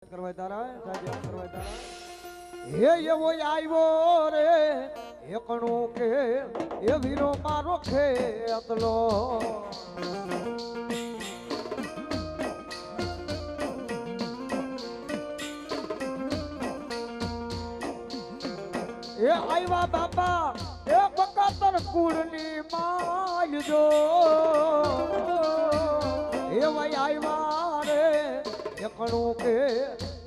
કરવા તારા સાજા કરવા તારા હે એવો આવ્યો રે એકણું કે એ વીરો મારો ખેતલો એ આવ્યા બાપા એ બકાતર કુળની માલ જો એ વઈ આવ્યા રે એકણું કે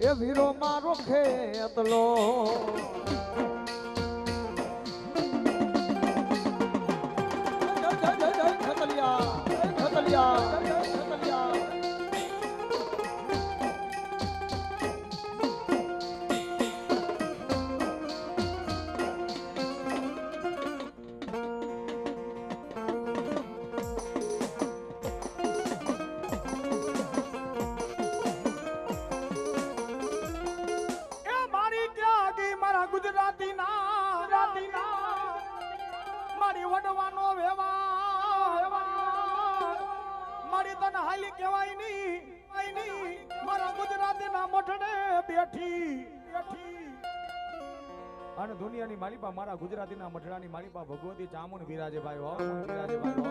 એ વીરો મારો ખેતલો મારી વડવાનો વ્યવહાર મારી તને હાલી કહેવાય નહીં મારા ગુજરાતીના મઠડે બેઠી અને દુનિયાની માલિપા મારા ગુજરાતીના મઠડાની માલિપા ભગવતી ચામુંડ બિરાજે ભાઈ હો બિરાજે ભાઈ હો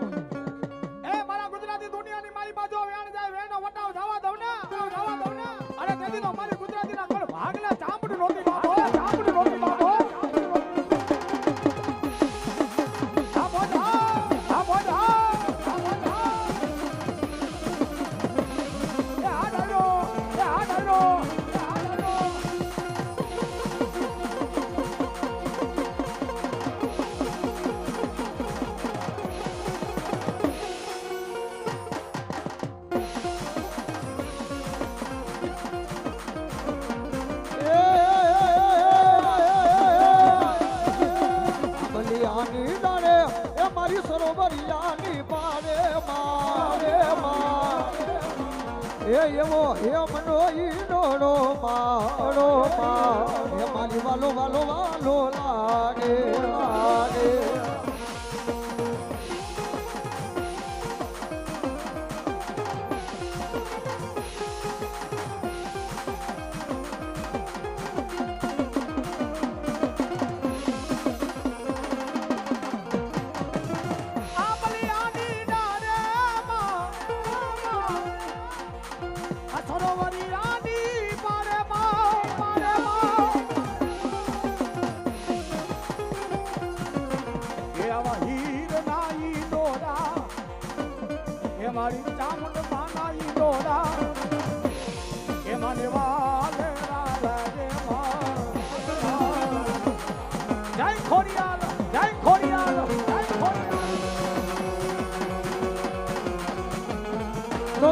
એ મારા ગુજરાતી દુનિયાની માલિપા જો વેણ જાય વેણો વટાવ જવા દઉં ને અરે તેથી તો મારી ગુજરાતીના કળ ભાગલા ચામુંડ નોતી બાબો ચામુંડ નોતી બાબો સરોવરિયાની પારે મારે એવો એ મનો ઈડોડો મારો એ મારી વાલો વાલો વાલો લાગે લાગે મારી ચામુંડ માનાઈ દોરા એ મને વાલે લાગે જય ખોડિયાલ જય ખોડિયાલ જય ખોડિયાલ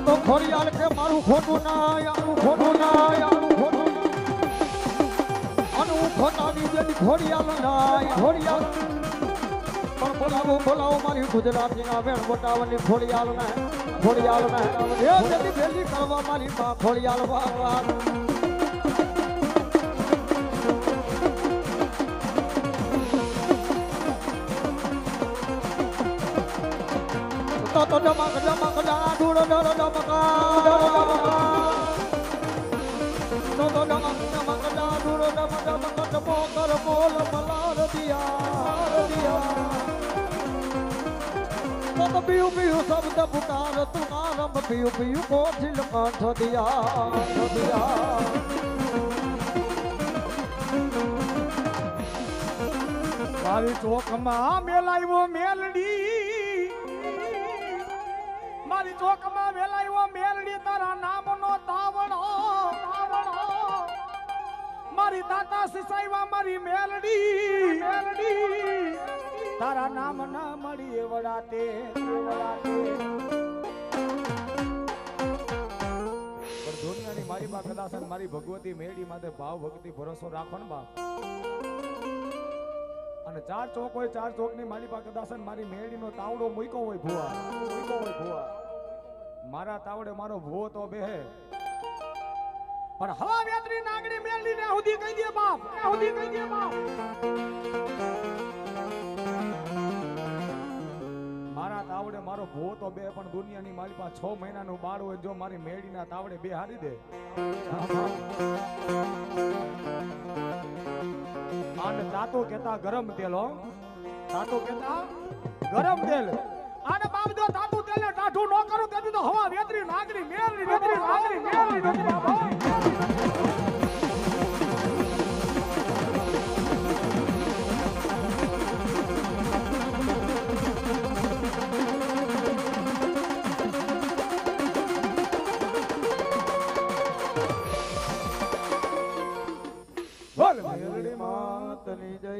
તો ખોડિયાલ કે મારું ખોટું ના આનું ખોટું ના આનું ખોટું આનું ખોટાની જેની ખોડિયાલ ના ખોડિયાલ બોલાવો મારી ગુજરાતીના વેણ બોટાવની ખોડિયાલ ને એ જલ્દી ભેલી કરવા મારી માં ખોડિયાલ વાહ તો ડમક ડાડુડો ડમકા તો ડમક ડાડુડો ડમક ડમો કર બોલ મલાર દિયા તો પીયું પીયું શબ્દ પુકાર તું આરંભ પીયું પીયું કોઠિલ કંઠ દિયા મારી ચોકમાં મેલાવ્યો મેલડી મારી ચોકમાં મેલાવ્યો મેલડી તારા નામનો તાવણો મારી દાતા સિસાઈવા મારી મેલડી તારા નામ ના મળી વડાતે દુનિયાની મારી બા કદાચ મારી ભગવતી મેળી માટે ભાવ ભક્તિ ભરોસો રાખો ને બા અને ચાર ચોક હોય ચાર ચોક ની મારી બા કદાચ મારી મેળી નો તાવડો મૂક્યો હોય ભુવા મારા તાવડે મારો ભુવો તો બેહે પણ હવા વેતરી નાગડી મેળી ને હુધી કહી દે બાપ મારા તાવડે મારો ભૂવો તો બે પણ દુનિયાની મારી પાસે 6 મહિનાનું બાળ હોય જો મારી મેળીના તાવડે બે હારી દે તાતો કહેતા ગરમ તેલ હો, તાતો કહેતા ગરમ તેલ. આને બાપ જો તાતું તેલ ને ટાઢું ન કરું તેથી તો હવા વેતરી નાગરી મેલની વેતરી નાગરી મેલની વેતરી બાપા. બોલ મેલડી માતની જય.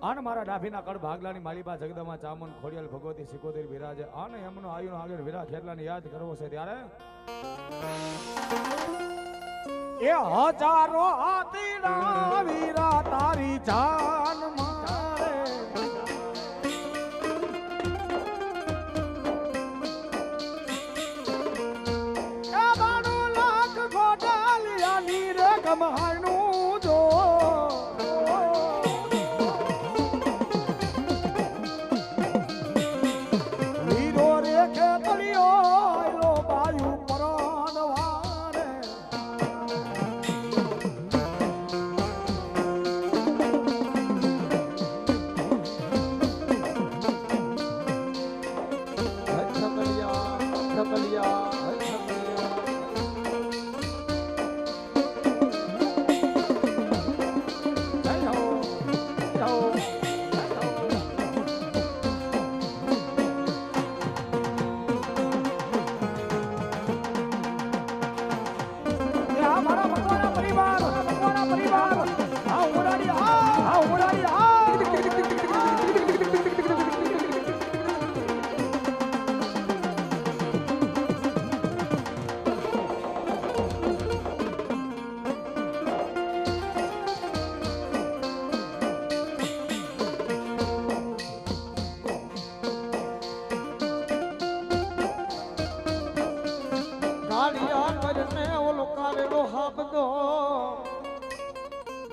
આને મારા ડાભીના કડ ભાગલાની માલિબા જગદમા ચામુંડ ખોડિયાલ ભગવતી સિકોતેર વિરાજે. આને એમનો આયુનો આગળ વિરા ખેરલાને યાદ કરવો છે ત્યારે એ હજારો હાથીના વીરા તારી જાન મારે. એ બાણું લાખ ખોડાલિયાની રે ગમહાણું જો.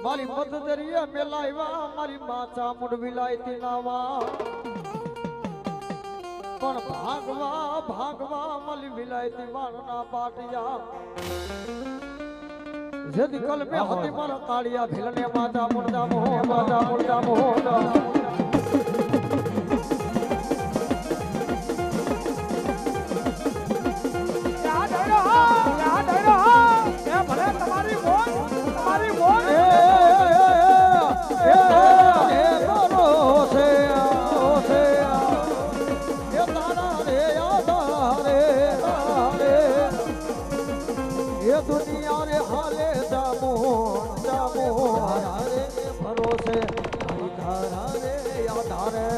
મારી મદદરીએ મેલાવ્યા મારી માચા મુડ વિલાયતી નાવા. પણ ભાગવા ભાગવા મારી વિલાયતી વાળના પાટિયા. જેદી કલમે હતી મારા કાળિયા ભીલને માતા મુર્દા મોહ માતા મુર્દા મોહ. दुनिया रे हाले दामो दामो हरे भरोसे धारा रे याद रे.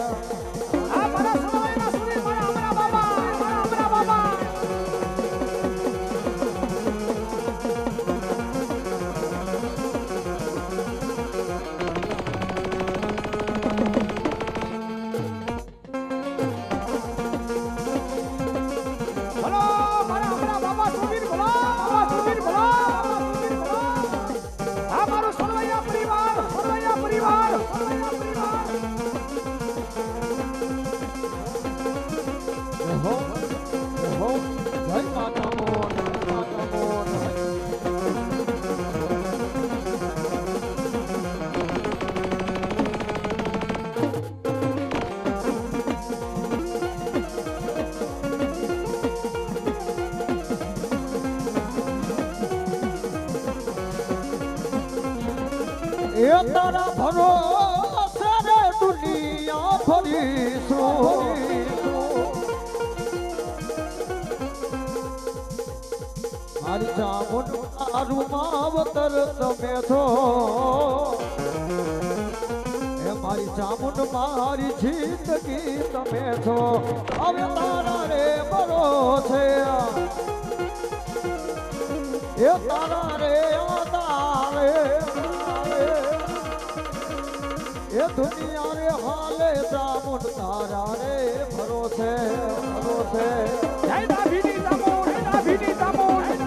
आ बड़ा समय ना सुनी बड़ा हमरा बाबा. એ તારા ભરોસે રે દુનિયા ફરીશું. મારી ચામુંડ મારું માવતર તમે છો. એ મારી ચામુંડ મારી જિંદગી તમે છો. હવે તારા રે ભરોસે એ તારા રે તારે ये दुनिया रे हाले चामुंड तारा रे भरोसे भरोसे. जय दाभिनी चामुंड जय दाभिनी चामुंड.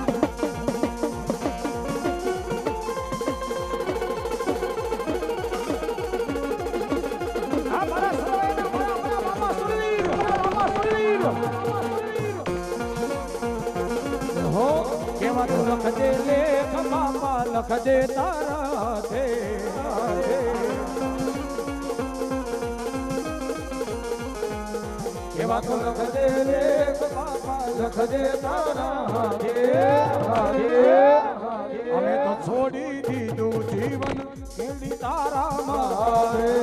हमारा सरोयना हमारा बाबा सुरवीर. લખજે તારા તે એવા તો લખજે રે બાપા લખજે તારા તે અમે તો છોડી દીધું જીવન કેડી તારા મારે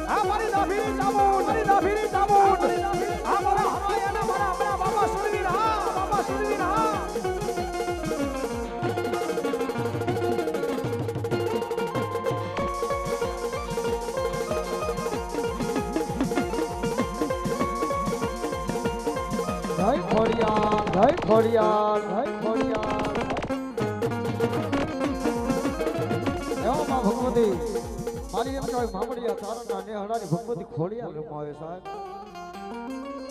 આ મારી દાભીની ચામુંડ મારી દાભીની ચામુંડ આ મારા હમાયાના મારા બાબા સુરવીર હા બાબા સુરવીર હા જય ખોડિયાર જય ખોડિયાર જય ખોડિયાર એવો માં ભગવતી મારી એમ કહેવાય મામડિયા ચારણના નેહડાની ભગવતી ખોડિયાર રમાવે સાહેબ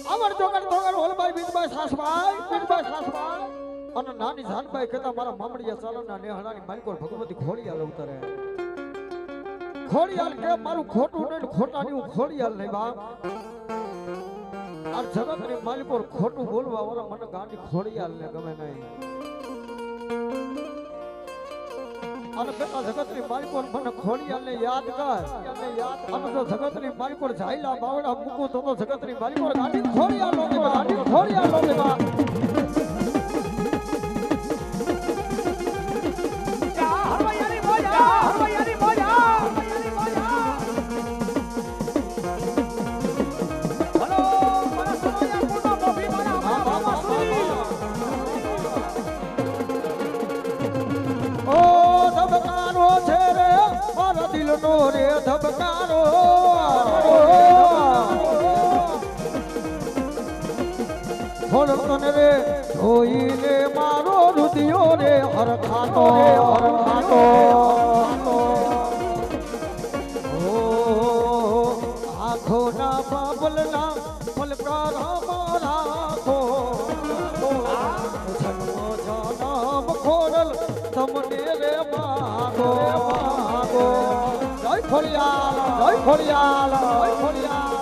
આવડ જોગડ ધોગડ હોલબાઈ બીજબાઈ સાસબાઈ અને નાની જાનબાઈ કહેતા મારા મામડિયા ચારણના નેહડાની માલિકો ભગવતી ખોડિયાર ઉતરે ખોડિયાર કે મારું ખોટું નહીં ખોટાની હું ખોડિયાર નહીં બાપ આ જગતની માલિકો ખોટું બોલવા વાળા મને ગાંડી ખોડિયાર ને ગમે નહીં અને પેલા જગતની માલિકો મને ખોડિયાર ને યાદ કર અને જો જગતની માલિકો જાયલા બાવડા મૂકું તો જગતની માલિકો ગાંડી ખોડિયાર લો દેવા ગાંડી ખોડિયાર લો દેવા દિલનો રે ધબકારો થોડકને રે જોઈને મારો રુધિયો રે હરખાતો ઓ આંખોના બાબલના પલકારા રાખો જન્મ જન્મ ખોડલ તમને રે માગો જય ખોડિયાર જય ખોડિયાર જય ખોડિયાર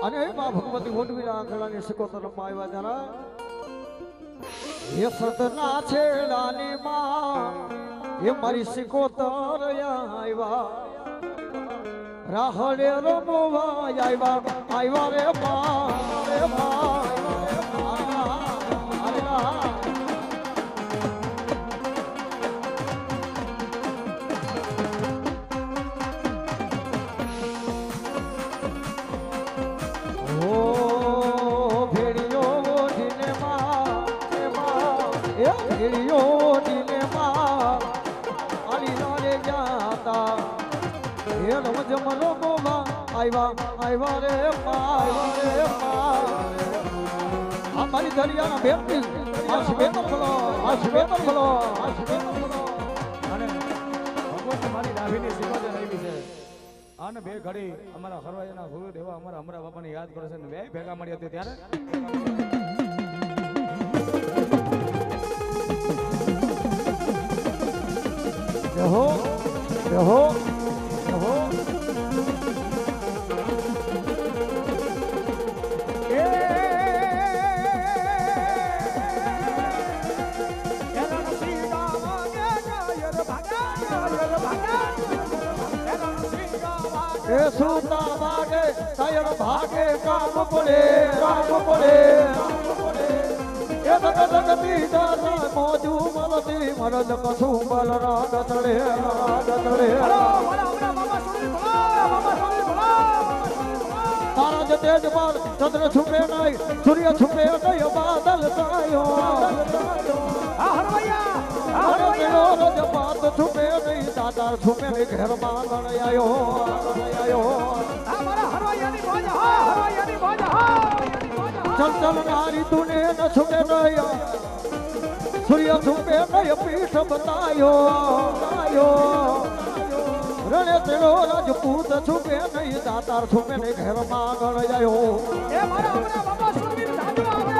અને માં ભગવતી ઓઢવીના આંખલાની સિકોતરમાં આવ્યા જરા એ સદના છેડાની માં એ મારી સિકોતર આવ્યા રાહડે રમવા આવ્યા રે માં આવ્યા રે મારી દરિયાના બેટી આ શ્વેતર બોલો અને ભગવત મારી દાભીની સિકોતર આવી છે અને બે ઘડી અમારા હરવાઈના ગુરુ દેવા અમારા અમરા બાપાને યાદ કરે છે ને બે ભેગા મળ્યા હતા ત્યારે જહો જહો જહો એ સુતા વાગે તાયર ભાગે કામ પડે એ જગતી દાદા મોજુ મલતી મરદ કસું બલ રાગ ચડે તારા જ તેજ પર ચંદ્ર છુપે નહીં સૂર્ય છુપે નહીં બાદલ તાયો રજ પાત છુપે નહીં દાદા છુપે નહીં ઘેર બાંધણ આયો ચલ ચલ નારી તુને ન છુપે નહીં સૂર્ય છુપે નહીં પીઠ બતાયો રણે તેરો રાજપૂત છુપે નહીં દાતાર છુપે નહીં ઘેર માંગણ જાયો એ મારા હમણાં બાબા સુરવીર જાજુ આવે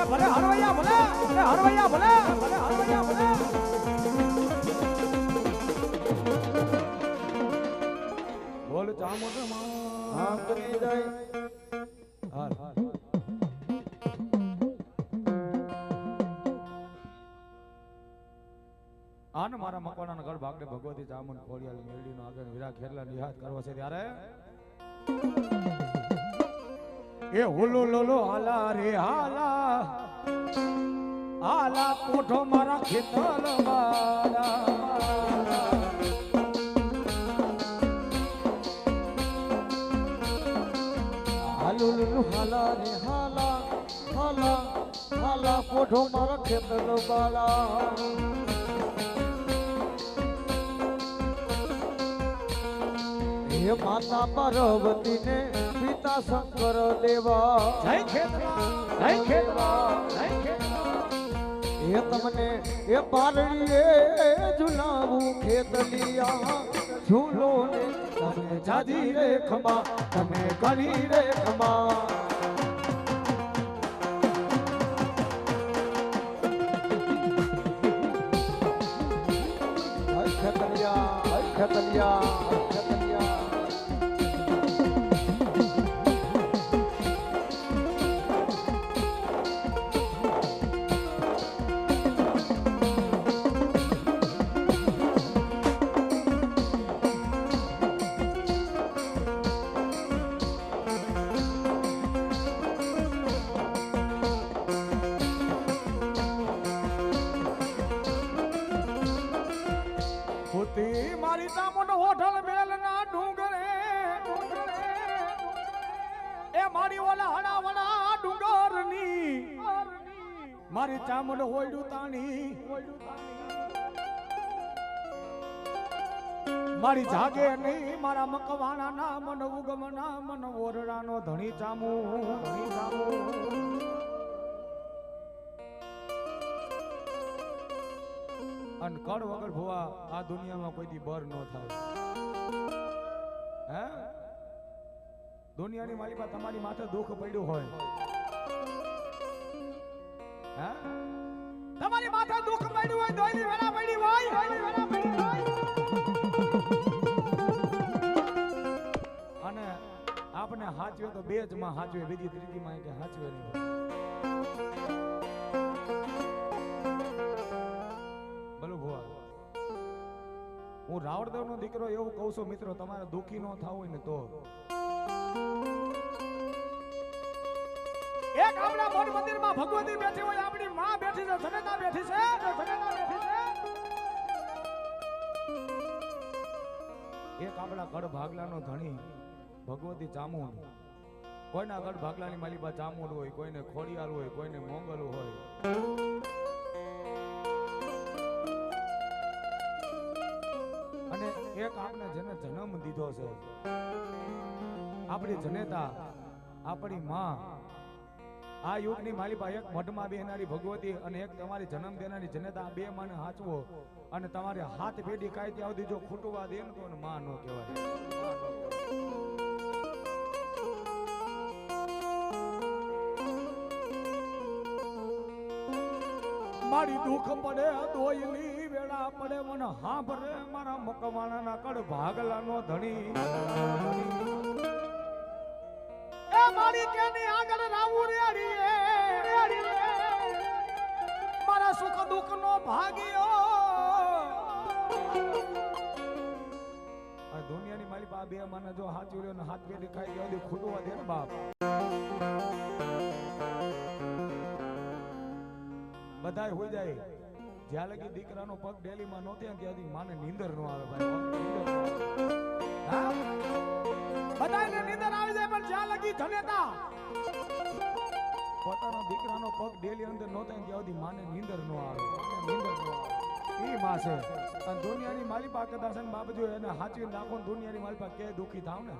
ભલે હરવૈયા ભલે હરવૈયા ભલે હરવૈયા ભલે બોલ ચામુંડ માં આમ કરી જાય હાલ આને મારા મકવાણાના ગઢ ભાગને ભગવતી ચામુંડ ખોડિયાલ મેરડીનો આગળ વિરા ખેરલા નિહાત કરવો છે ત્યારે એ હુલો લોલો હાલા રે હાલા હાલા કોઠો મારા ખેતર વાળા હાલુલુ હાલા રે હાલા હાલા હાલા પોઢો મારા ખેતર બાળા હે માતા પાર્વતી ને પિતા શંકર દેવા જય ખેતરા જય ખેતરા જય ખેતરા હે તમને એ પારણીએ ઝુલાવું ખેતલિયા ઝૂલો ને તમે જાજી રે ખમા તમે કરી રે ખમા ખેતલિયા ખેતલિયા મારી ચામુંડ હોઠલ બેલના ડુંગરે એ મારી ઓલા હડાવડા ડુંગરની મારી ચામુંડ હોયડું તાણી મારી જાગે નહીં મારા મકવાણા ના મન ઉગમ ના મન ઓરડાનો ધણી ચામુ અને કળ વગર ભુવા આ દુનિયામાં કોઈ દી બર ન થાય હે દુનિયાની માલિકા તમારી માથે દુઃખ પડ્યું હોય હે તમારી માથે દુઃખ પડ્યું હોય દોયલી વેલા પડી હોય અને આપણે હાચવે તો બે જ માં હાચવે બીજી ત્રીજી માં કે હાચવે નહીં હું રાવણદેવ નો દીકરો એવું કહું છું મિત્રો તમારે દુખી ન થવું હોય ને તો એક આપણા મોઢ મંદિરમાં ભગવતી બેઠી હોય આપણી માં બેઠી છે જનેતા બેઠી છે એક આપણા ગઢ ભાગલાનો ધણી ભગવતી ચામુંડ કોઈના ગઢ ભાગલાની માલિકા ચામુંડ હોય કોઈને ખોડિયાલ હોય કોઈને મોંગલ હોય અને એક આપણે જેને જન્મ દીધો છે આપણી જનેતા આપણી માં આ યુગની માલિકા એક મઢમાં બેહનારી ભગવતી અને એક તમારી જન્મ દેનારી જનેતા બે માને હાચવો અને તમારે હાથ પેઢી કાંઈ ત્યાં સુધી જો ખૂટવા દે ને તો માં ન કહેવાય મારી દુઃખ પડે દોયલી વેળા પડે મને હાંભરે મારા મકવાણાના કડ ભાગલાનો ધણી એ મારી કેની આગળ રાવું રેડી મારા સુખ દુઃખ નો ભાગ્યો આ દુનિયાની મારી બા બે મને જો હાથ જોડ્યો ને હાથ બે દેખાઈ ગયો દે ખૂટવા દે ને બાપ બધાય હોઈ જાય જ્યાં લગી દીકરાનો પગ ડેલીમાં નો થાય ત્યાંથી માને નીંદર નો આવે ભાઈ બધાને નીંદર આવી જાય પણ જ્યાં લગી જનેતા પોતાના દીકરાનો પગ ડેલી અંદર નો થાય ત્યાં સુધી માને નીંદર નો આવે ઈ માં છે અને દુનિયાની માલિકા કદાચ છે બાબજો એને હાચવી નાખો દુનિયાની માલિકા કે દુખી થાવ ને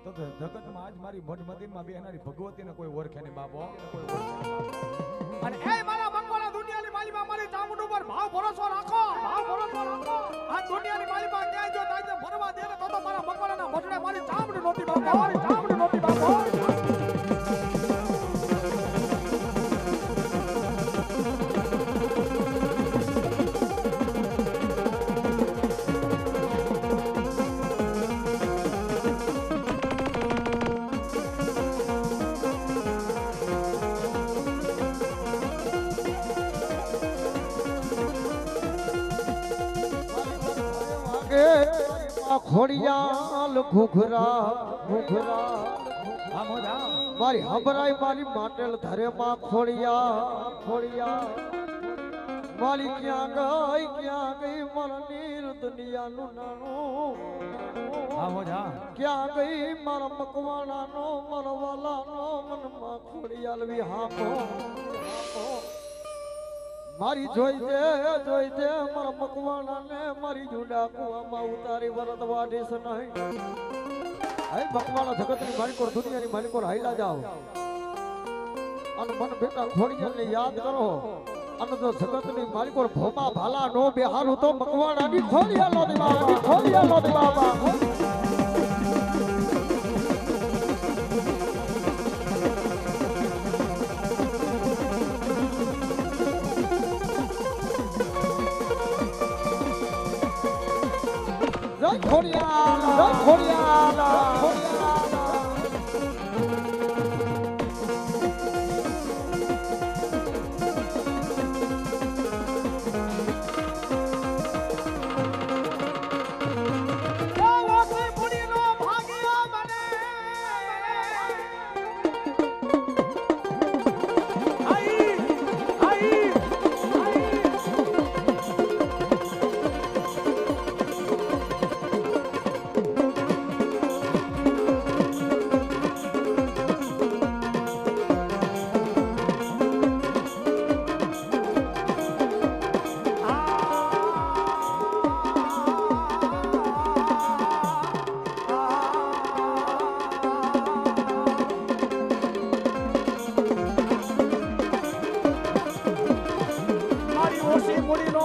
તો જગતમાં આજ મારી મઢ મંદિરમાં બેહનારી ભગવતીને કોઈ ઓળખે નહીં બાપો કોઈ ઓળખે અને એ મારા મંગોળા દુનિયાની માલિકા મારી ચામુંડ ઉપર ભાવ ભરોસો રાખો આ દુનિયાની માલિકા ક્યાંય જો તાજે ભરવા દે ને તો મારા મંગોળાના મઢને મારી ચામુંડ નોતી બાપો ખોડિયાલ ઘુઘરા ઘુઘરા હા મોજા મારી હબરાઈ મારી માટેલ ધરે માં ખોડિયા ખોડિયા મારી ક્યાં ગઈ મારા નીર દુનિયાનું નાનું હા મોજા ક્યાં ગઈ મારા મકવાણાનો મારા વાલાનો મનમાં ખોડિયાલ વિહામો મારી જોઈ દે મારા મકવાણાને મારી જુડા કુવામાં ઉતારી વરત વાડીશ નહીં હે મકવાણા જગતની માલિકો દુનિયાની માલિકો હાઈલા જાઓ અને મન બેટા ખોડિયાલને યાદ કરો અને જો જગતની માલિકો ભોમા ભાલા નો બેહારું તો મકવાણાની ખોડિયાલો દેવાવાની ખોડિયાલો દેવાવા ખોડિયાલ ખોડિયાલ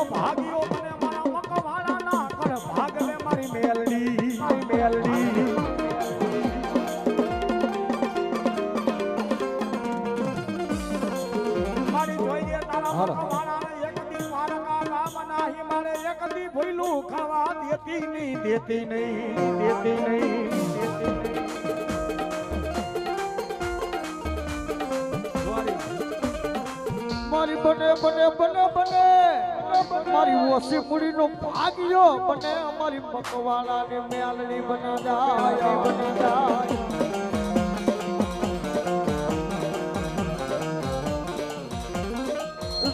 ભાગ્યો મને મારા મકવાણાના કર ભાગલે મારી મેલડી મારી જોઈએ તારા મકવાણાને એક દી મારા ગામ નાહી મારે એક દી ભૂલું ખાવા દેતી નહીં મારી બને મારી ઓસી પુરી નો ભાગ્યો બને અમારી મકવાણા ની મેલડી બના જાય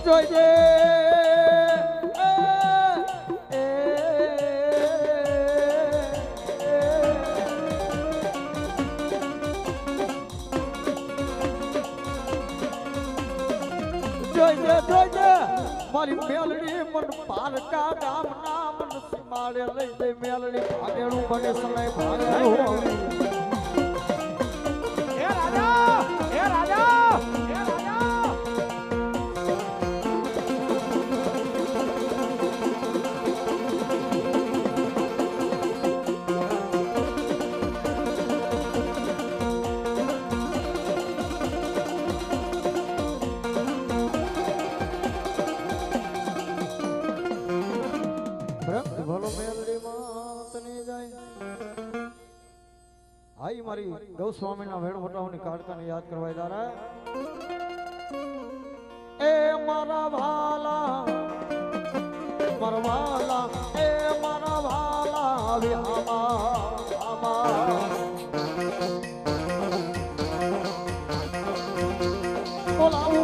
જોઈએ મારી મેલડી મન પારકા ગામના મન સીમાડે લઈ દે મેલડી ભાગેણું બને સમય ભાગેણું એ રાજા હાઈ મારી ગૌસ્વામીના વેણ વટાવની કાળકાને યાદ કરવા દારા એ મારા ભાલા એ મારા ભાલા વિહામા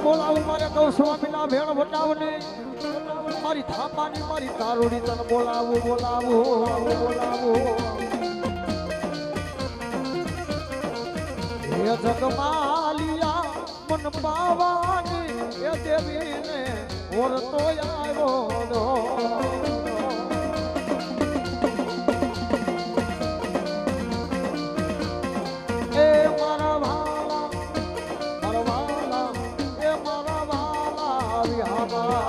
બોલાવું મારે ગૌસ્વામીના વેણ વટાવને મારી થાપાની મારી તારુડી તને બોલાવું એ જગમાલિયા મન પાવાની એ દેવીને ઓરતો આવ્યો એ મારા ભાલા એ મારા ભાલા વિહામા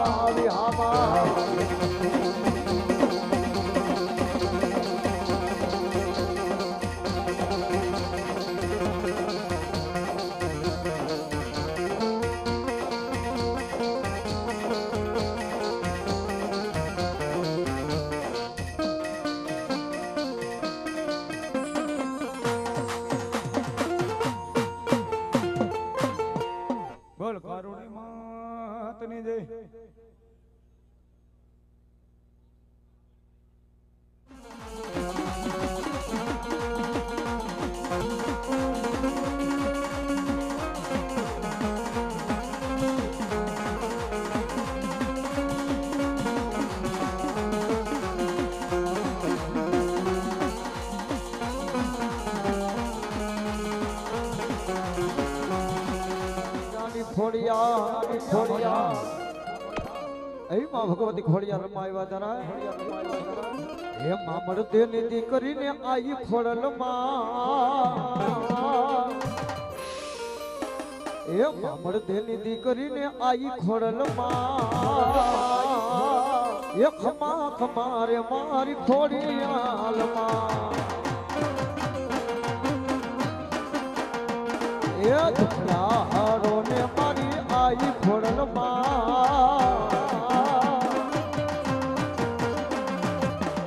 બોલ કારુણી માતની જય ખોડિયા એ માં ભગવતી ખોડિયા રમાવ્યા તારા હે માં મળતે નીતિ કરીને આઈ ખોડલ માં એ માં મળતે નીતિ કરીને આઈ ખોડલ માં એ ખમા ખમારે મારી ખોડિયાલ માં એ દુખડારો ને મારી આઈ ખોડલ માં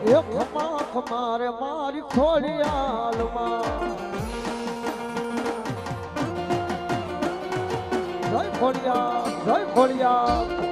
એ ખમા ખમારે મારી ખોડિયાલ માં જય ખોડિયા જય ખોડિયા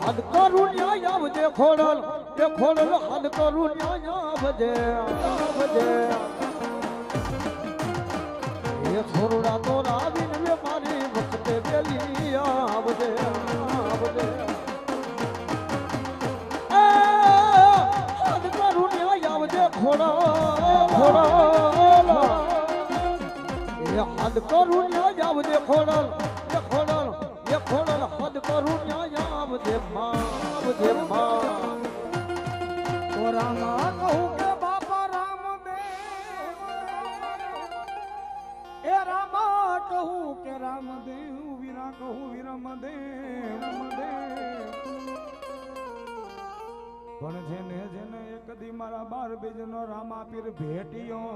હદ કરું ન્યાય આવજે ખોડલ એ ખોડલ હદ કરું ન્યાય આવજે એ છોરડા તો રાવીને વે મારી વખતે પેલી આવજે એ હદ કરું ન્યાય આવજે ખોડલ એ હદ કરું ન્યાય આવજે ખોડલ એ ખોડલ હદ કરું ન્યાય આવજે માં તો રામા કહું કે બાપા રામદેવ એ રામા કહું કે રામદેવ વીરા કહું વીરમદેવ પણ જેને જેને એક દી મારા બાર બીજનો રામા પીર ભેટ્યો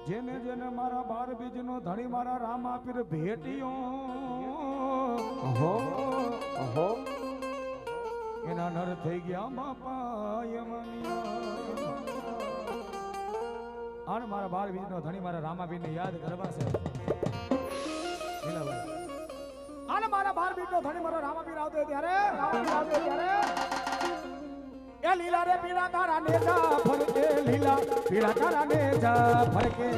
જેને જેને મારા બાર બીજનો ધણી મારા રામા પીર ભેટ્યો એના નર થઈ ગયા બાપા અને મારા બાર બીજનો ધણી મારા રામા પીર ને યાદ કરવા છે અને મારા બાર બીજનો ધણી મારો રામા પીર આવતો ત્યારે એ લીલા રે પીળા કારા ને જા ફરકે લીલા પીળા કારા ને જા ફરકે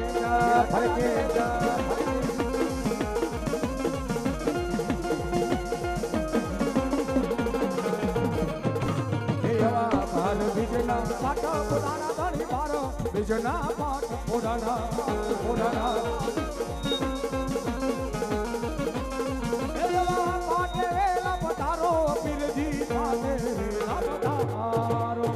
એવા ભાર બીજના પાટા પોડાના ધણી ભાર બીજના પાટ પોડાના એવા પાટેલા પધારો પીરજી પાટેલા પધારો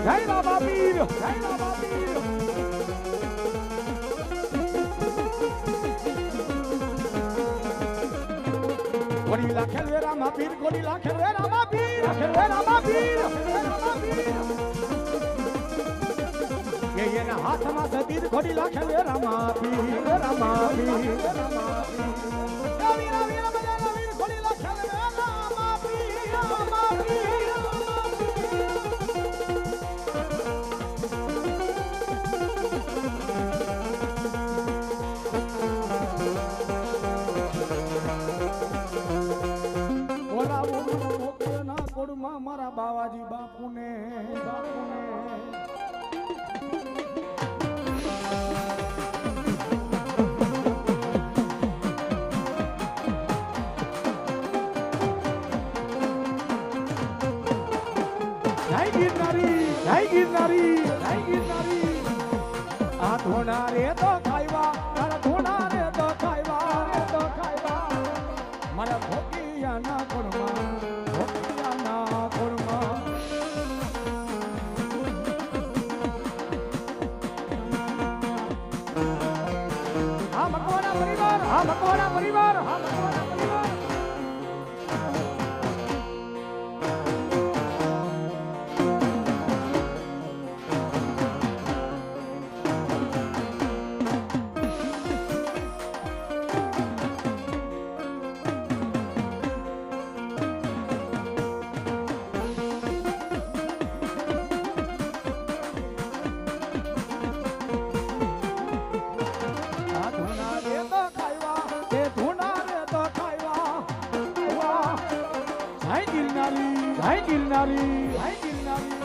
જય બાબા પીર ગોડીલા ખેલવે રામા પીર ગોડીલા ખેલવે રામા પીર કે એના હાથમાં સતીર ગોડીલા ખેલવે રામા પીર વીરા વીરા બજાના વીર ગોડીલા ખેલવે રામા પીર મારા બાવાજી બાપુને જય ગિરનારી આ ધોના રે તો ખાઈવા તારા ધોના રે તો ખાઈવા મારા ભોગિયા ના કોણમાં મકવાણા પરિવાર ગિરનારી જય ગિરનારી જય ગિરનારી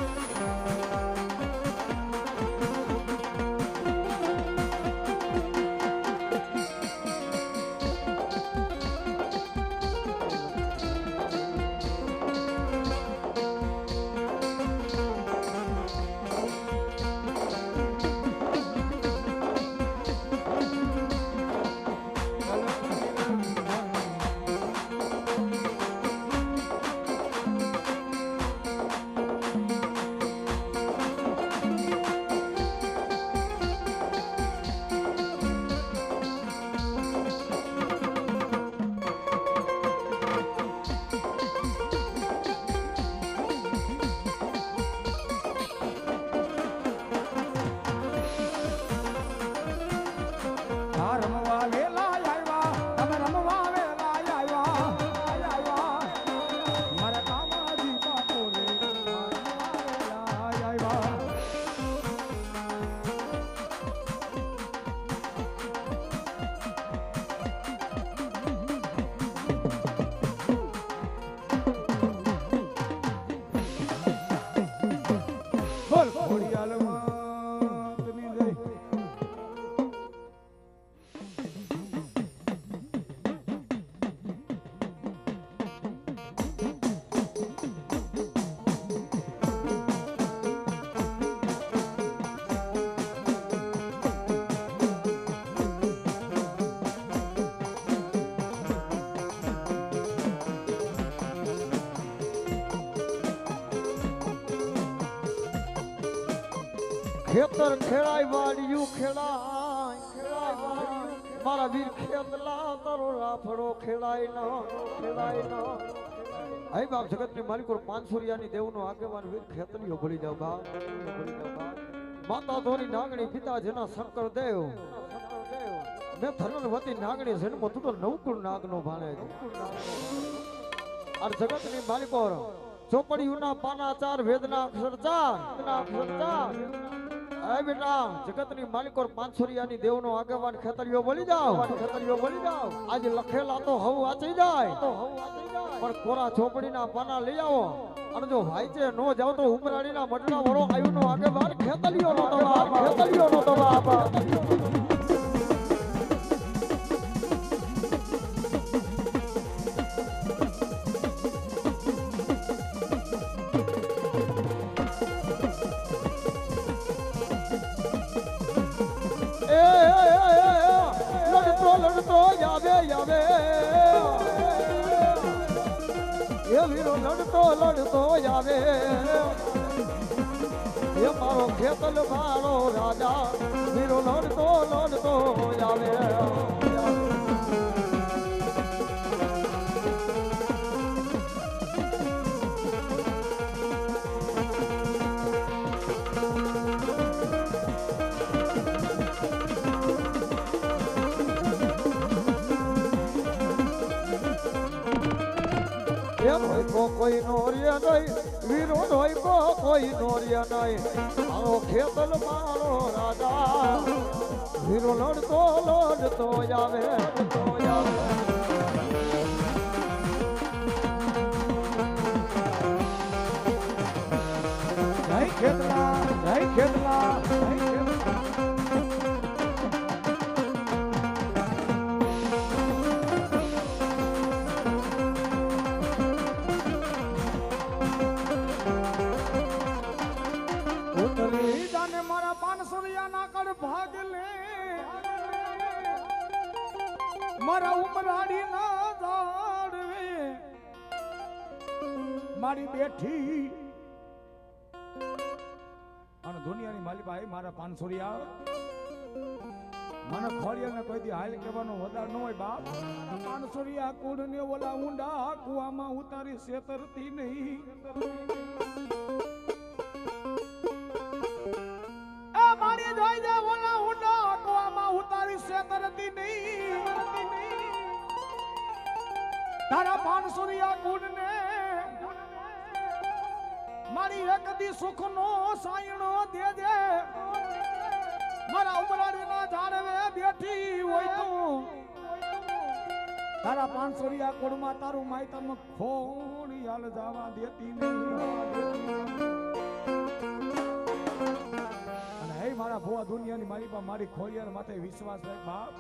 ખેતર ખેડાય વાડિયું ખેડાય મારા વીર ખેતલા તારો રાફડો ખેડાય ન હે બાપ જગતની માલિકો 500 રૂપિયાની દેવનો આગેવાન વીર ખેતલીઓ ભળી જાવ બાપ માતા ધોરી નાગણી પિતા જેના શંકર દેવ મેં ધનવતી નાગણી જન્મ તું તો નવકુળ નાગનો ભાણે આ જગતની માલિકો ચોપડીઓના પાના 4 વેદના અક્ષર 4 એ બેટા જગતની માલિકો 500 રૂપિયાની દેવનો આગેવાન ખેતરીઓ બોલી જાવ આજે લખેલા તો હવ વાંચી જાય પણ કોરા ચોપડીના પાના લઈ આવો અને જો વાંચે નો જાવ તો ઉમરાણીના મટડા વડો આયુનો આગેવાન ખેતરીઓ નો તો બાપ લડતો આવે એ વીરો લડતો આવે એ મારો ખેતલ મારો રાજા વીરો લડતો આવે કોઈ નોરિયા નહીં વીરો કોઈ નોરિયા નહીં મારો ખેતલ મારો રાજા વીરો લડતો આવે જય ખેતલા મારા 500 રૂપિયાના કડ ભાગ લે મારા ઉમરાડી ના જાડવે મારી બેઠી અને દુનિયાની માલિકા મારા 500 રૂપિયા મને ખોડિયાને કોઈ દી હાલ કહેવાનો વધાર ન હોય બાપ 500 રૂપિયા કુડ ને ઓલા ઊંડા કુવામાં ઉતારી છેતરતી નહીં મારી જોઈ જા ઓલા ઊંડા કુવામાં ઉતારી છેતરતી નહીં તારા 500 રૂપિયા કુડ ને મારી એક દી સુખ નો સાયણો દેજે મારા ઉમરાડીના ઝાડવે બેઠી હોય તું તારા 500 રૂપિયા કુડમાં તારું માયતમ ખોણી ખોડિયાલ જવા દેતી નહીં. અને હે મારા ભુવા દુનિયાની મારી પાસે મારી ખોડિયાલ માથે વિશ્વાસ રાખ બાપ.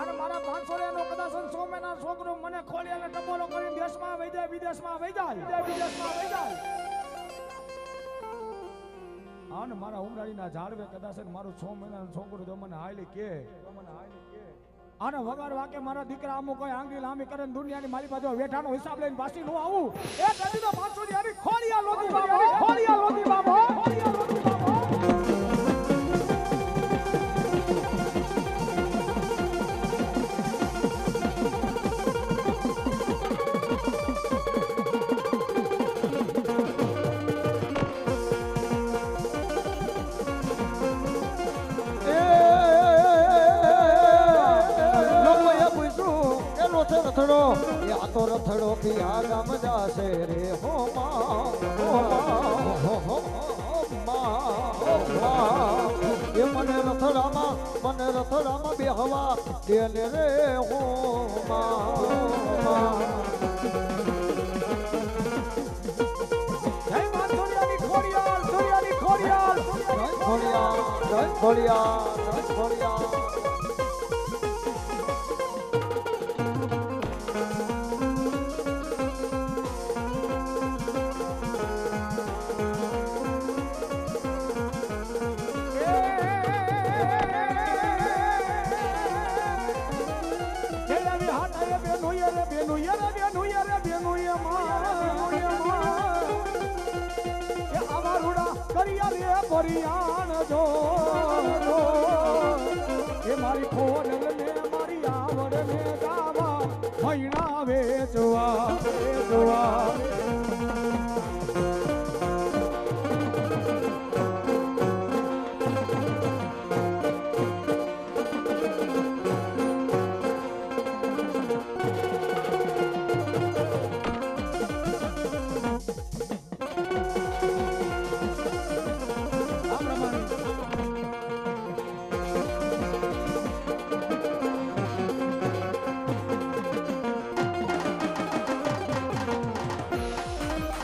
અને મારા 500 નો કદાચ 100 મહિના છોકરો મને ખોડિયાને ટપોરો કરીને દેશમાં વહી જાય, વિદેશમાં વહી જાય, વિદેશમાં વહી જાય. અને મારા ઉમરાળીના ઝાડવે કદાચ મારું 6 મહિનાનો છોકરો જો મને હાલી કે અને વગર વાકે મારા દીકરા અમુક કોઈ આંગળી લાંબી કરે દુનિયાની મારી બાજુ વેઠાનો હિસાબ લઈને પાછી નો આવું એ કદી તો 500 ની આવી ખોડિયા લોધી બાબો, ખોડિયા લોધી બાબો, ખોડિયા લોધી બાબો. રથડો એ આ તો રથડો પિયા ગામ જાશે રે હો માં, એ મને રથડામાં બેહવા દેને રે હો માં. જય માં દુનિયાની ખોડિયાલ, દુનિયાની ખોડિયાલ, ખોડિયાલ, જય ખોડિયાલ, જય ખોડિયાલ. પરિયાણ જો એ મારી ખોડલ ને મારી આવડ ને ગાવા મહિના વેચવા વેચવા.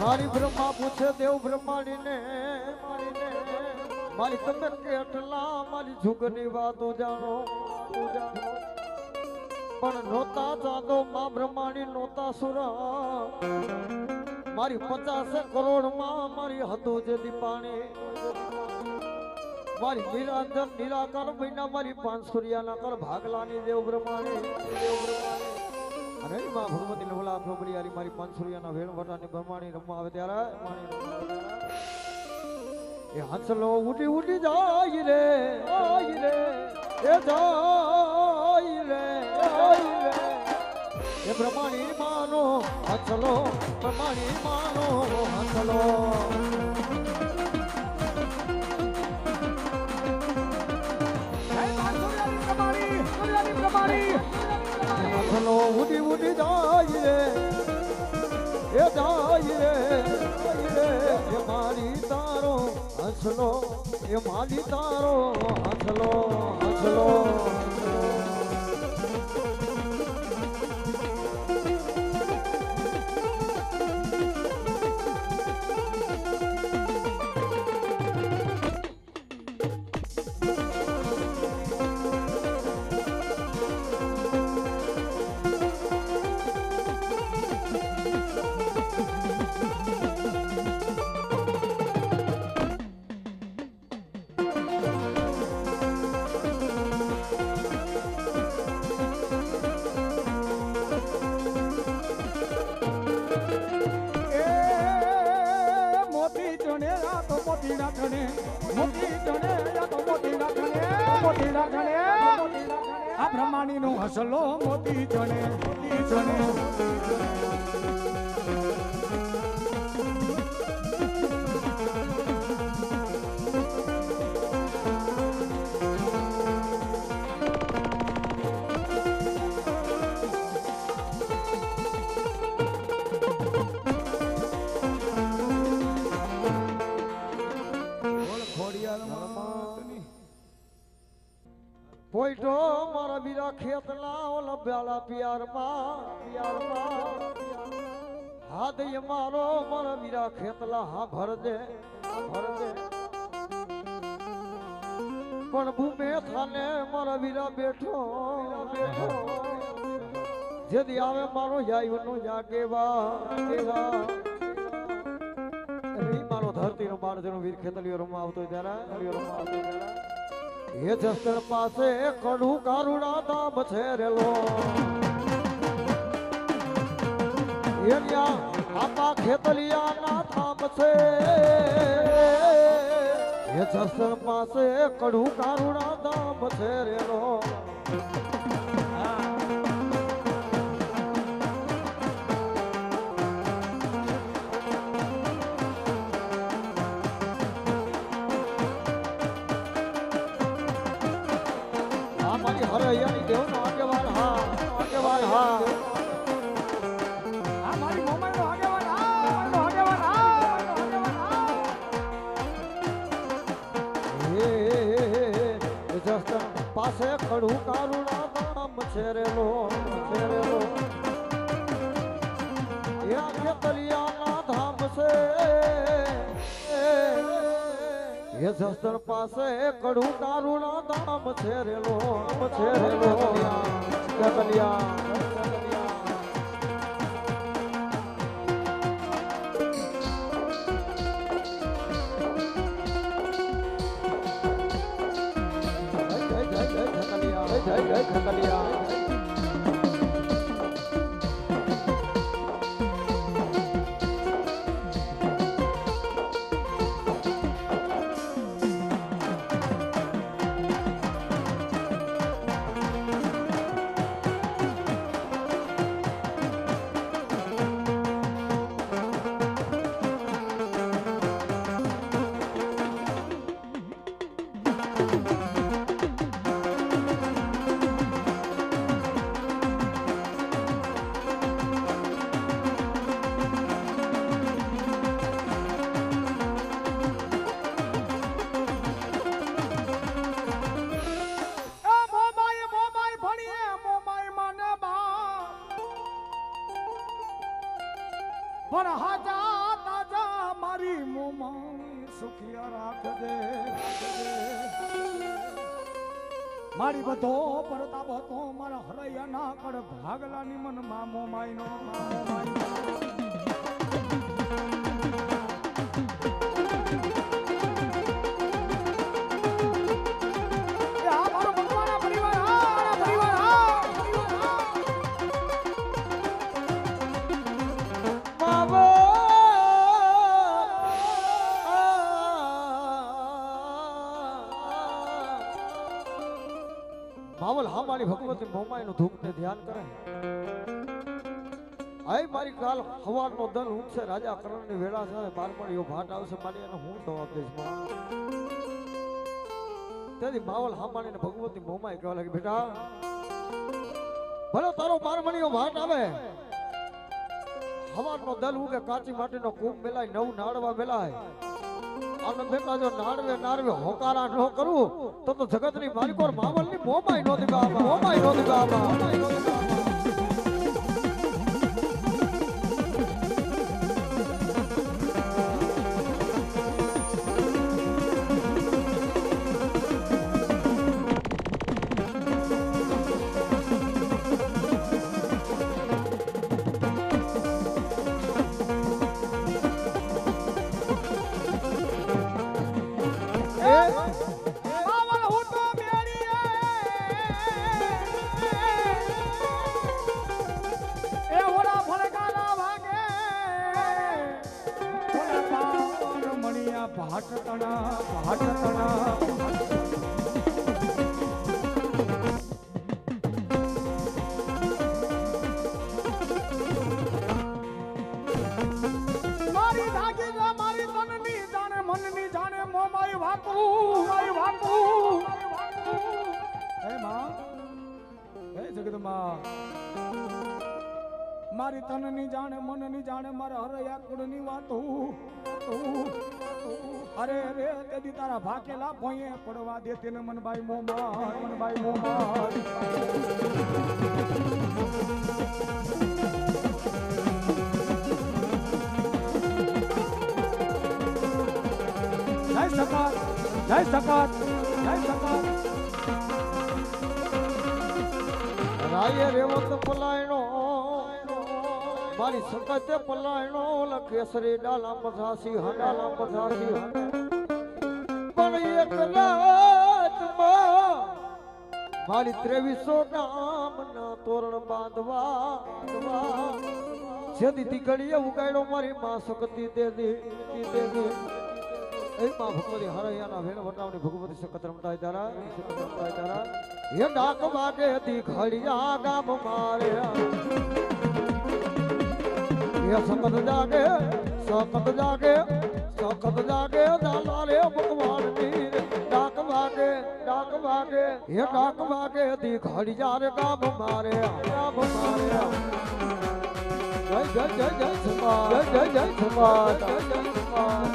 મારી બ્રહ્મા પૂછે દેવ બ્રહ્માણી ને મારી તમે કેટલા મારી જુગની વાતો જાણો પણ નોતા ચાંદો માં બ્રહ્માણી નોતા સુરા મારી 50 કરોડ માં મારી હતો જે દીપાણી મારી નિરાંજન નિરાકાર મહિના મારી 5 સૂર્યાના કર ભાગલાની દેવ બ્રહ્માણી અરે માં ભગવતી નવલા પ્રભરી આરી મારી 5 સૂર્યાના વેણ વટાની બ્રહ્માણી રમવા આવે ત્યારે એ હંસલો ઉડી ઉડી જાય રે એ જાય રે એ બ્રહ્માણી માનો હંસલો બ્રહ્માણી માનો હંસલો હંસલો ઉડી ઉડી જાય રે એ જાય રે એ મારી તારો હંસલો એ મારી તારો હંસલો હંસલો. આ બ્રહ્માણી નો હસલો મોતી ચણે મોતી ચણે. પોઈટો મારા મારા વીરા ખેતના ઓલા બ્યાલા પિયારમાં હાથ મારો મારા વીરા ખેતલા હા ભરજે પણ ભૂમે થાને મારા વીરા બેઠો જેદી આવે મારો જાયનો જાગેવા મારો ધરતી નો બાર જનો વીર ખેતલીઓ રમવા આવતો ત્યારે એ જસ્તર પાસે કડું કારુડા દામ છે રેલો આપા ખેતલિયા ના થામ છે એ જસ્તર પાસે કડું કારુડા દામ છે રેલો હરૈયાની દેવનો આગેવાન હા આ મારી મોમાઈનો આગેવાન પાસે કડું કારુણા નામ છે રેલો એ આખે તલિયાના ધામ છે એ જસ્તર પાસે કડું કારુણા ધામ છે રેલો પણ હાજા તાજા મારી મોમાઈ સુખિયા રાખજે મારી બધો પરતાપ હતો મારા હરૈયા ના કડ ભાગલાની મનમાં મોમાઈ નો માવલ હા મારી ભગવતી મોમાઈ નું ધૂપ ને ધ્યાન કરે આઈ મારી કાલ હવાર નો દન ઉઠશે રાજા કરણ ની વેળા સાથે બારમણીઓ ભાટ આવશે મારી એને હું જવાબ દઈશ તેથી માવલ હા મારી ભગવતી મોમાઈ કહેવા લાગી બેટા ભલે તારો બારમણીઓ ભાટ આવે હવાર નો દલ ઉગે કાચી માટીનો કૂપ મેલાય નવ નાડવા મેલાય અને બેટા જો નારવે હોકારા ન કરું તો જગત ની માલિકોર માવલ ની મોમાઈ નો દીવા મારી ધાકી જા મારી તનની જાણે મનની જાણે મોમાઈ વાતું હે માં હે જગદંબા મારી તનની જાણે મનની જાણે મારા હરયા કુળની વાતું અરે રે તેદી તારા ભાકેલા ભોંયે પડવા દે તેને મનબાઈ મોમાર મનબાઈ મોમાર જય સકાર જય સકાર જય સકાર રાયે રેવત પલાયણો મારી સંકતે પલાયણો લખેસરી ડાલા પથાસી હડાલા પથાસી પણ એક રાતમાં મારી 2300 ગામના તોરણ બાંધવા જેદી દીકરીએ ઉગાડ્યો મારી માં શક્તિ દેદી એ માં ભગવતી હરૈયાના વેણ વટાવની ભગવતી સકત રમતા તારા એ ડાક વાગે દીઘડિયા ગામ મારે એ સકત જાગે દાલા રે ભગવાન ની ડાક વાગે એ ડાક વાગે દીઘડિયા રે ગામ મારે જય જય જય જય સમાજ જય જય સમાજ જય જય સમાજ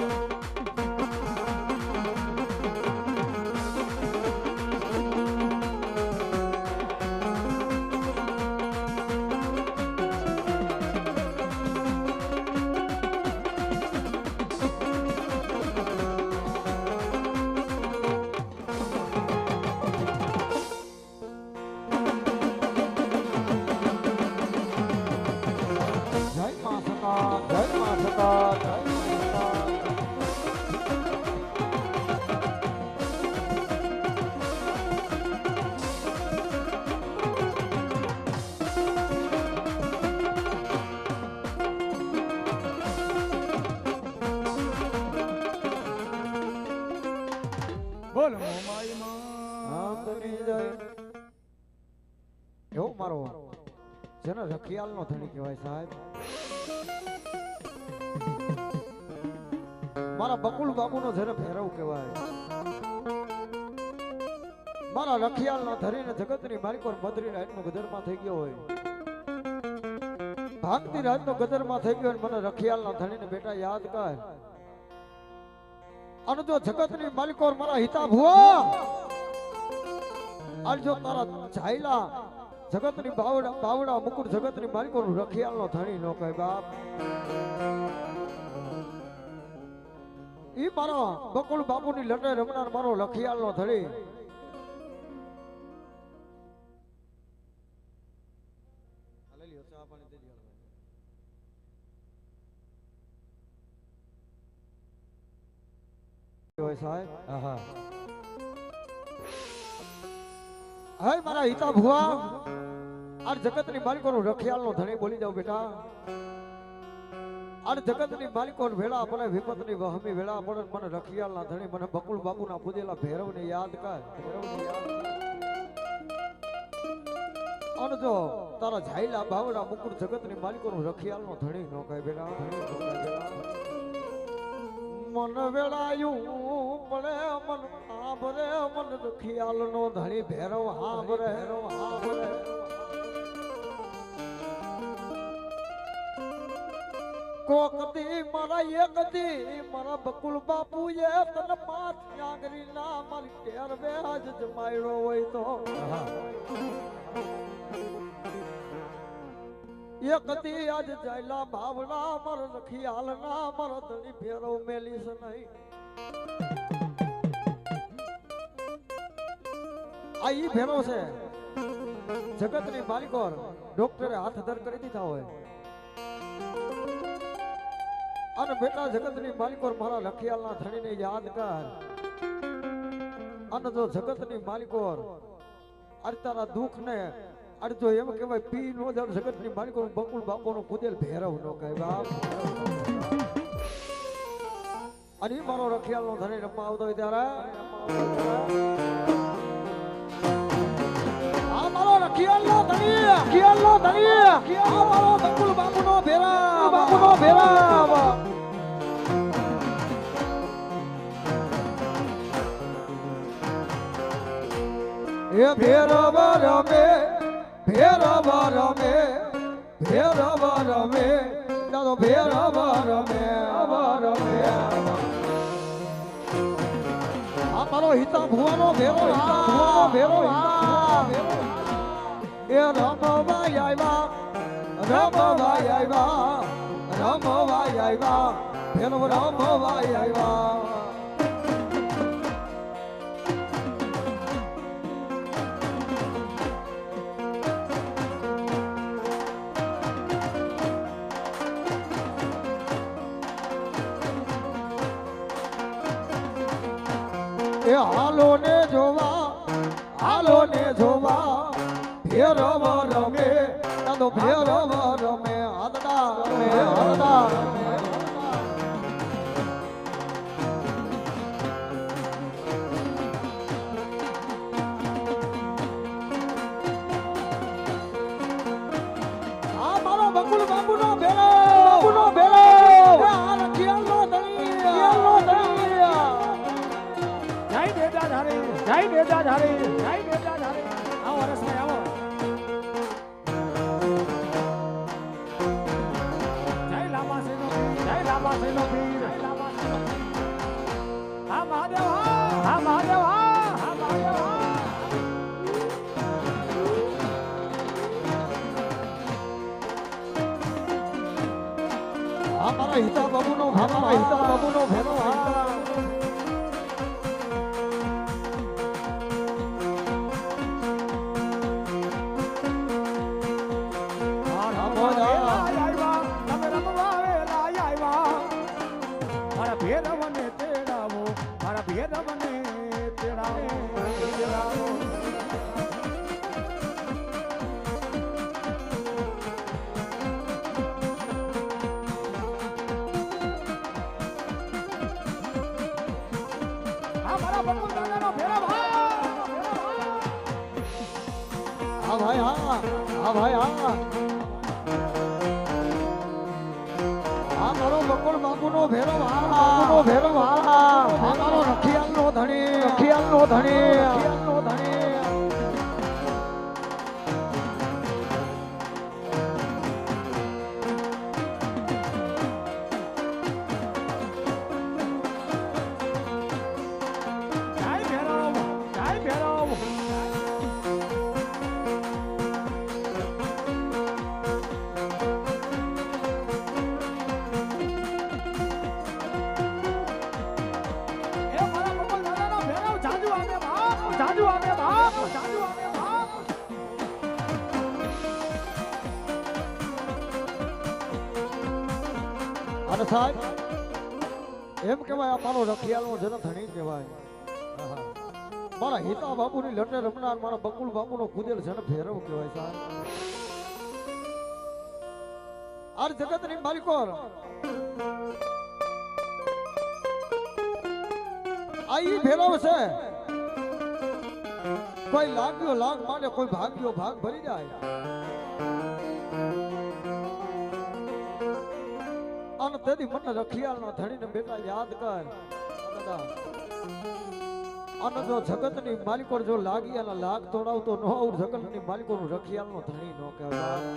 બોલ મોમાઈ માં એવો મારો જેનો રખિયાલ નો ધણી કહેવાય સાહેબ મારા બકુલ બાબુ નો જરા ભેરવ કહેવાય મારા રખિયાલ નો ધરીને જગતની માલિકોર મદરી રાત નો ગદરમાં થઈ ગયો હોય ભાગતી રાત નો ગદરમાં થઈ ગયો મને રખિયાલ નો ધણીને બેટા યાદ કર અને જો જગતની માલિકોર મારા હિતા ભુવા અને જો તારા ચાઈલા જગતની બાવડા મુકુટ જગતની માલિકોર રખિયાલ નો ધણી નો કહે બાપ ઈ મારો બકુલ બાપુની લટે રમનાર મારો રખિયાલ નો ધણી સાહેબ હાય મારા હિતા ભુવા આ જગતની માલિકોનો રખિયાલનો ધણી બોલી જાવ બેટા આ જગતની માલિકોનો વેળા પડે વિપતની વહમી વેળા પડે મને રખિયાલના ધણી મને બકુલ બાપુના પૂજેલા ભૈરવને યાદ કર અને જો તારા ઝાઈલા બાવડા મુકુટ જગતની માલિકોનો રખિયાલનો ધણી નો કહે બેટા મન વેળાયું પડે મન આભરે મન રખિયાલ નો ધણી ભેરવ હાભરે કોકતી મારા એકતી મારા બકુલ બાપુ એ તને પાંચ યાગરી ના મારી ટેર બે આજ જમાયડો હોય તો એકતી આજ જાયલા ભાવના મર રખિયાલ ના મર ધણી ફેરવ મેલીસ નહીં આ ઈ ફેરો છે જગતની માલિકોર ડોક્ટરે હાથ ધર કરી દીધા હોય અને બેટા જગતની માલિકોર મારા રખિયાલના ધણીને યાદ કર અને જો જગતની માલિકોર અરે તારા દુઃખ ને અરે જો એમ કહેવાય પી નો જાવ જગતની માલિકોર બકુલ બાપોનો પૂજેલ ભેરવ નો કહે બાપ અને મારો રખિયાલનો ધણી રમવા આવતો હોય ત્યારે આ મારો રખિયાલનો ધણી આ મારો બકુલ બાપુનો ભેરા એ ભેરવ રમે દાદો ભેરવ રમે મારો હિતા ભુવાનો ભેરો હિતા ભુવાનો ભેરો એ રમવાઈ આવ્યા રમવાઈ આવ્યા રમવાઈ આવ્યા ભેરો રમવાઈ આવ્યા એ હાલો ને જોવા ભેરવ રમે દાદો ભેરવ રમે હાદડા રમે હાદડા આ મારો બકુલ બાબુનો ભેરો આ રખિયાલનો ધણી જય દેદા ધારી જય દેદા ધારી જય દેદા ધારી આવો રસભાઈ આવો જય લાંબા સેનો પીર જય લાંબા સેનો પીર જય લાંબા સેનો પીર હા મહાદેવ હા મહાદેવ હા મહાદેવ આ મારા હિતા બાબુનો ભેરો હા હા ભાઈ હા મારો બકુલ બાબુનો ભેરો હા મારો રખિયાલનો ધણી અને સાહેબ એમ કહેવાય આ મારો રખિયાલનો જન્મ ધણી કહેવાય મારા હિતા બાબુની લટે રમનાર મારા બકુલ બાબુનો કુદેલ જન્મ ભેરવ કહેવાય સાહેબ આ જગતની માલિકો આ ઈ ભેરવ છે કોઈ લાગ્યો લાગ માટે કોઈ ભાગ્યો ભાગ ભરી જાય અને તેથી મને રખિયાલના ધણીને બેટા યાદ કર દાદા અને જો જગતની માલિકો જો લાગી અને લાગ તોડાવતો ન આવું જગતની માલિકોનું રખિયાલનો ધણી ન કહેવાય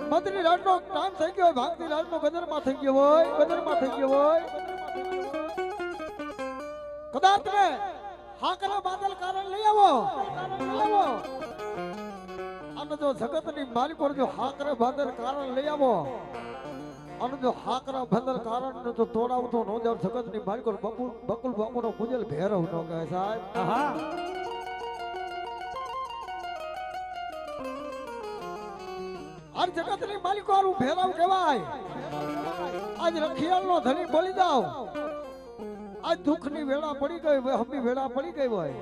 મધની રાતનો ટાઈમ થઈ ગયો હોય ભાગતી રાતનો ગદરમાં થઈ ગયો હોય કદાચ ને હાકરા બાદલ કારણ લઈ આવો અને જો જગતની માલિકો જો હાકરા બાદલ કારણ લઈ આવો અને જો હાકરા બાદલ કારણ ને તો તોડાવતો ન જાવ જગતની માલિકો બકુલ બાપુનો પૂજલ ભેરવ ન કહે સાહેબ આ જગતની માલિકો આનું ભેરવ કહેવાય આજ રખિયાલનો ધણી બોલી જાવ આજ દુઃખની વેળા પડી ગઈ હોય હમની વેળા પડી ગઈ હોય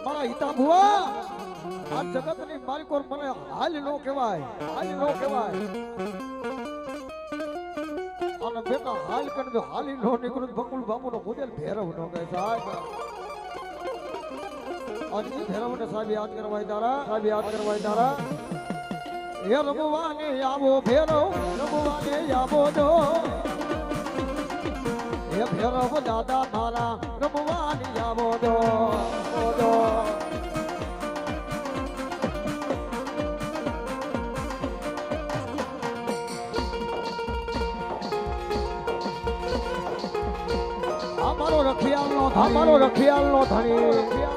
મારા હિતા ભુવા આ જગતની માલિકો મને હાલ નો કહેવાય અને બેટા હાલ કરજો હાલી નો નીકળું બકુલ બાબુનો પૂજલ ભેરવ નો કહે સાહેબ અને એ ભેરવને સાહેબ યાદ કરવાય તારા એ રમવાને આવો ભેરવ રમવાને આવો જો એ ભેરવ દાદા મારા રમવાની આવો જો અમારો રખિયાલ નો ધણી